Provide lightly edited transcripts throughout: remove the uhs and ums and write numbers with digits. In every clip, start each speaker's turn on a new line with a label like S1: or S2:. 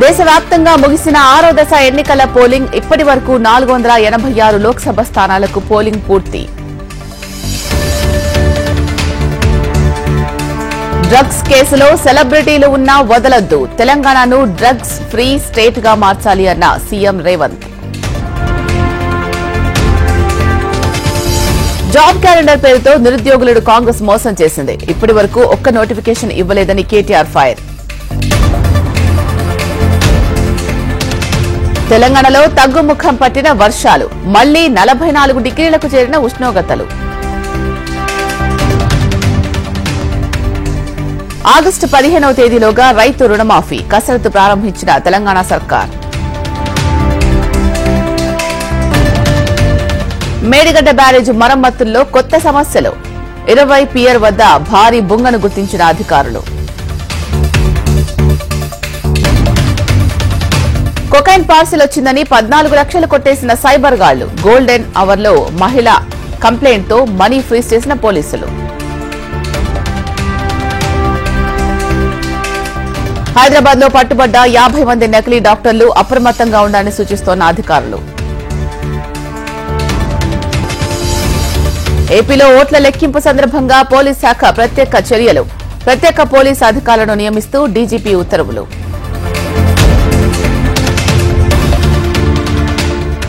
S1: దేశవ్యాప్తంగా ముగిసిన 6వ దశ ఎన్నికల పోలింగ్ ఇప్పటి వరకు 486 లోక్సభ స్థానాలకు పోలింగ్ పూర్తి. డ్రగ్స్ కేసులో సెలబ్రిటీలు ఉన్నా వదలొద్దు, తెలంగాణను డ్రగ్స్ ఫ్రీ స్టేట్ గా మార్చాలి అన్న సీఎం రేవంత్. జాబ్ క్యాలెండర్ పేరుతో నిరుద్యోగులను కాంగ్రెస్ మోసం చేసింది. ఇప్పటి వరకు ఒక్క నోటిఫికేషన్ ఇవ్వలేదని కేటీఆర్ ఫైర్. తెలంగాణలో తగ్గుముఖం పట్టిన వర్షాలు, మళ్లీ 44 డిగ్రీలకు చేరిన ఉష్ణోగ్రతలు. ఆగస్టు 15వ తేదీలోగా రైతు రుణమాఫీ కసరత్తు ప్రారంభించిన తెలంగాణ సర్కార్. మేడిగడ్డ బ్యారేజ్ మరమ్మతుల్లో కొత్త సమస్యలు, 20 పియర్ వద్ద భారీ బొంగను గుర్తించిన అధికారులు. కొకైన్ పార్సిల్ వచ్చిందని 14 లక్షలు కొట్టేసిన సైబర్ గాళ్లు, గోల్డెన్ అవర్ లో మహిళ కంప్లైంట్ తో మనీ ఫ్రీజ్ చేసిన పోలీసులు. హైదరాబాద్ లో పట్టుబడ్డ 50 మంది నకిలీ డాక్టర్లు, అప్రమత్తంగా ఉండాలని సూచిస్తోన్న అధికారులు. ఏపీలో ఓట్ల లెక్కింపు సందర్భంగా పోలీస్ శాఖ ప్రత్యేక చర్యలు, ప్రత్యేక పోలీసు అధికారులను నియమిస్తూ డీజీపీ ఉత్తర్వులు.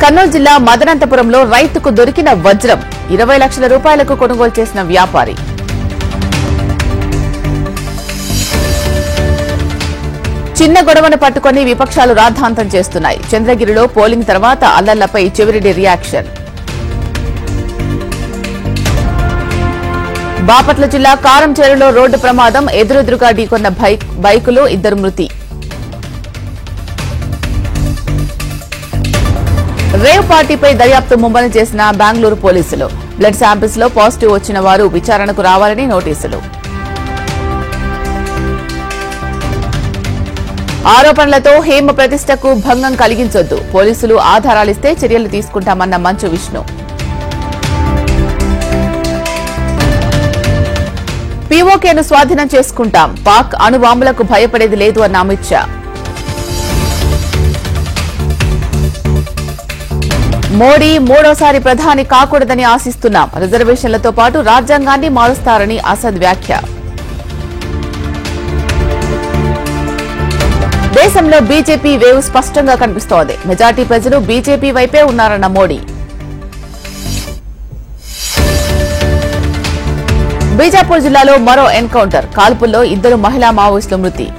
S1: కర్నూలు జిల్లా మదనంతపురంలో రైతుకు దొరికిన వజ్రం, 20 లక్షల రూపాయలకు కొనుగోలు చేసిన వ్యాపారి. చిన్న గొడవను పట్టుకుని విపక్షాలు రాద్ధాంతం చేస్తున్నాయి. చంద్రగిరిలో పోలింగ్ తర్వాత అల్లర్లపై చెవిరెడ్డి రియాక్షన్. బాపట్ల జిల్లా కారంచేరులో రోడ్డు ప్రమాదం, ఎదురెదురుగా ఢీకొన్న బైకులు, 2 మృతి. రేవ్ పార్టీపై దర్యాప్తు ముమ్మరం చేసిన బెంగళూరు పోలీసులు. బ్లడ్ శాంపిల్స్ లో పాజిటివ్ వచ్చిన వారు విచారణకు రావాలని నోటీసులు. ఆరోపణలతో హేమ ప్రతిష్టకు భంగం కలిగించొద్దు, పోలీసులు ఆధారాలిస్తే చర్యలు తీసుకుంటామన్న మంచు విష్ణు. పీఓకేను స్వాధీనం చేసుకుంటాం, పాక్ అణుబాంబులకు భయపడేది లేదు అన్న అమిత్ షా. మోడీ మూడోసారి ప్రధాని కాకూడదని ఆశిస్తున్నాం, రిజర్వేషన్లతో పాటు రాజ్యాంగాన్ని మారుస్తారని అసద్ వ్యాఖ్య. దేశంలో బీజేపీ వేవ్ స్పష్టంగా కనిపిస్తోంది, మెజార్టీ ప్రజలు బీజేపీ వైపే ఉన్నారన్న మోడీ. బీజాపూర్ జిల్లాలో మరో ఎన్కౌంటర్, కాల్పుల్లో 2 మహిళా మావోయిస్టుల మృతి.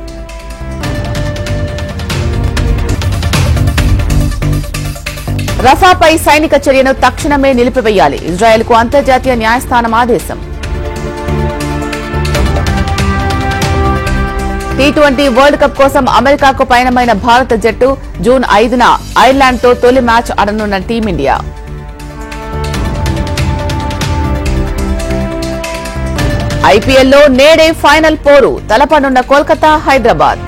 S1: రఫాపై సైనిక చర్యను తక్షణమే నిలిపివేయాలి, ఇజ్రాయెల్కు అంతర్జాతీయ న్యాయస్థానం ఆదేశం. టీ20 వరల్డ్ కప్ కోసం అమెరికాకు పయనమైన భారత జట్టు జూన్ 5న ఐర్లాండ్తో తొలి మ్యాచ్ ఆడనున్న టీమిండియా. ఐపీఎల్లో నేడే ఫైనల్ పోరు, తలపనున్న కోల్కతా, హైదరాబాద్.